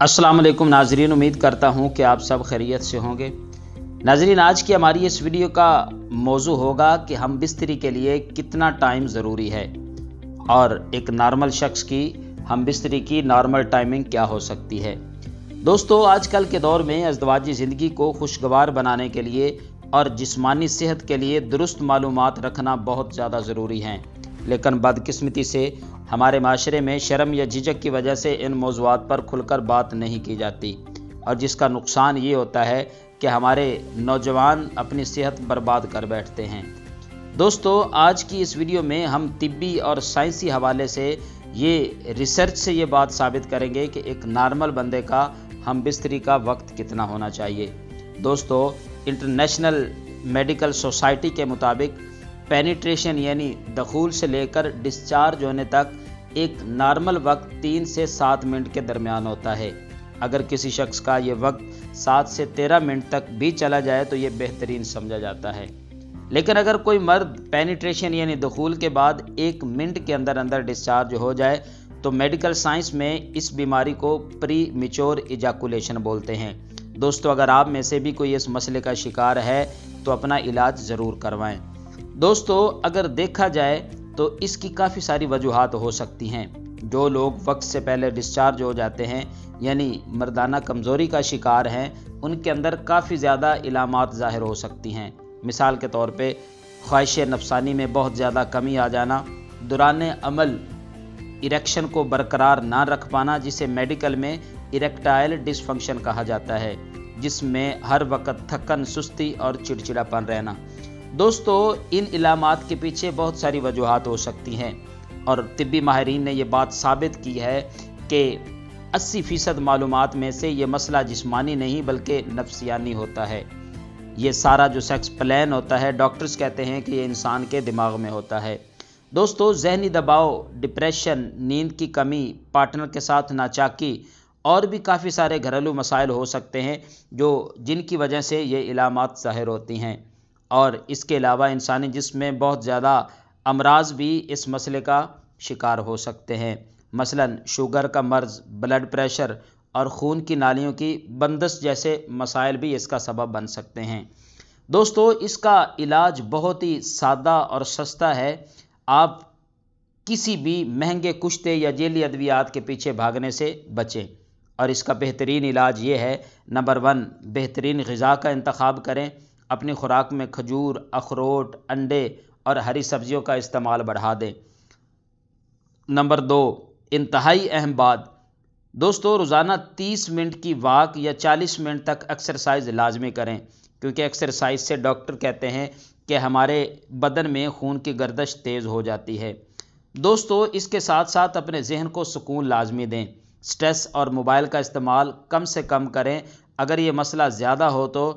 अस्सलाम वालेकुम नाजरीन, उम्मीद करता हूँ कि आप सब खैरियत से होंगे। नाजरीन, आज की हमारी इस वीडियो का मौजू होगा कि हम बिस्तरी के लिए कितना टाइम ज़रूरी है और एक नॉर्मल शख्स की हम बिस्तरी की नॉर्मल टाइमिंग क्या हो सकती है। दोस्तों, आजकल के दौर में अज़दवाजी ज़िंदगी को खुशगवार बनाने के लिए और जिस्मानी सेहत के लिए दुरुस्त मालूमात रखना बहुत ज़्यादा ज़रूरी हैं, लेकिन बदकिस्मती से हमारे माशरे में शर्म या झिझक की वजह से इन मौज़ूआत पर खुलकर बात नहीं की जाती और जिसका नुकसान ये होता है कि हमारे नौजवान अपनी सेहत बर्बाद कर बैठते हैं। दोस्तों, आज की इस वीडियो में हम तिब्बी और साइंसी हवाले से ये रिसर्च से ये बात साबित करेंगे कि एक नॉर्मल बंदे का हम बिस्तरी का वक्त कितना होना चाहिए। दोस्तों, इंटरनेशनल मेडिकल सोसाइटी के मुताबिक पेनिट्रेशन यानी दखूल से लेकर डिस्चार्ज होने तक एक नॉर्मल वक्त 3 से 7 मिनट के दरमियान होता है। अगर किसी शख्स का ये वक्त 7 से 13 मिनट तक भी चला जाए तो ये बेहतरीन समझा जाता है। लेकिन अगर कोई मर्द पेनिट्रेशन यानी दखूल के बाद 1 मिनट के अंदर अंदर डिस्चार्ज हो जाए तो मेडिकल साइंस में इस बीमारी को प्री मैच्योर इजैकुलेशन बोलते हैं। दोस्तों, अगर आप में से भी कोई इस मसले का शिकार है तो अपना इलाज ज़रूर करवाएं। दोस्तों, अगर देखा जाए तो इसकी काफ़ी सारी वजूहात हो सकती हैं। जो लोग वक्त से पहले डिस्चार्ज हो जाते हैं यानी मर्दाना कमज़ोरी का शिकार हैं, उनके अंदर काफ़ी ज़्यादा इलामात ज़ाहिर हो सकती हैं। मिसाल के तौर पे ख्वाहिश नफसानी में बहुत ज़्यादा कमी आ जाना, दौरान अमल इरेक्शन को बरकरार ना रख पाना जिसे मेडिकल में इरेक्टाइल डिसफंक्शन कहा जाता है, जिसमें हर वक्त थकन, सुस्ती और चिड़चिड़ापन रहना। दोस्तों, इन इलामात के पीछे बहुत सारी वजूहात हो सकती हैं और तिब्बी माहिरीन ने यह बात साबित की है कि 80% मालूमात में से ये मसला जिस्मानी नहीं बल्कि नफ्सियानी होता है। ये सारा जो सेक्स प्लान होता है, डॉक्टर्स कहते हैं कि ये इंसान के दिमाग में होता है। दोस्तों, जहनी दबाव, डिप्रेशन, नींद की कमी, पार्टनर के साथ नाचाकी और भी काफ़ी सारे घरेलू मसाइल हो सकते हैं जिनकी वजह से ये इलामात ज़ाहिर होती हैं। और इसके अलावा इंसानी जिस्म में बहुत ज़्यादा अमराज भी इस मसले का शिकार हो सकते हैं। मसलन शुगर का मर्ज़, ब्लड प्रेशर और खून की नालियों की बंदिश जैसे मसाइल भी इसका सबब बन सकते हैं। दोस्तों, इसका इलाज बहुत ही सादा और सस्ता है। आप किसी भी महंगे कुश्ते या जेली अद्वियात के पीछे भागने से बचें और इसका बेहतरीन इलाज ये है, नंबर 1, बेहतरीन ग़िज़ा का इंतखाब करें। अपनी खुराक में खजूर, अखरोट, अंडे और हरी सब्जियों का इस्तेमाल बढ़ा दें। नंबर 2, इंतहाई अहम बात, दोस्तों, रोज़ाना 30 मिनट की वॉक या 40 मिनट तक एक्सरसाइज लाजमी करें, क्योंकि एक्सरसाइज से डॉक्टर कहते हैं कि हमारे बदन में खून की गर्दिश तेज़ हो जाती है। दोस्तों, इसके साथ साथ अपने जहन को सुकून लाजमी दें। स्ट्रेस और मोबाइल का इस्तेमाल कम से कम करें। अगर ये मसला ज़्यादा हो तो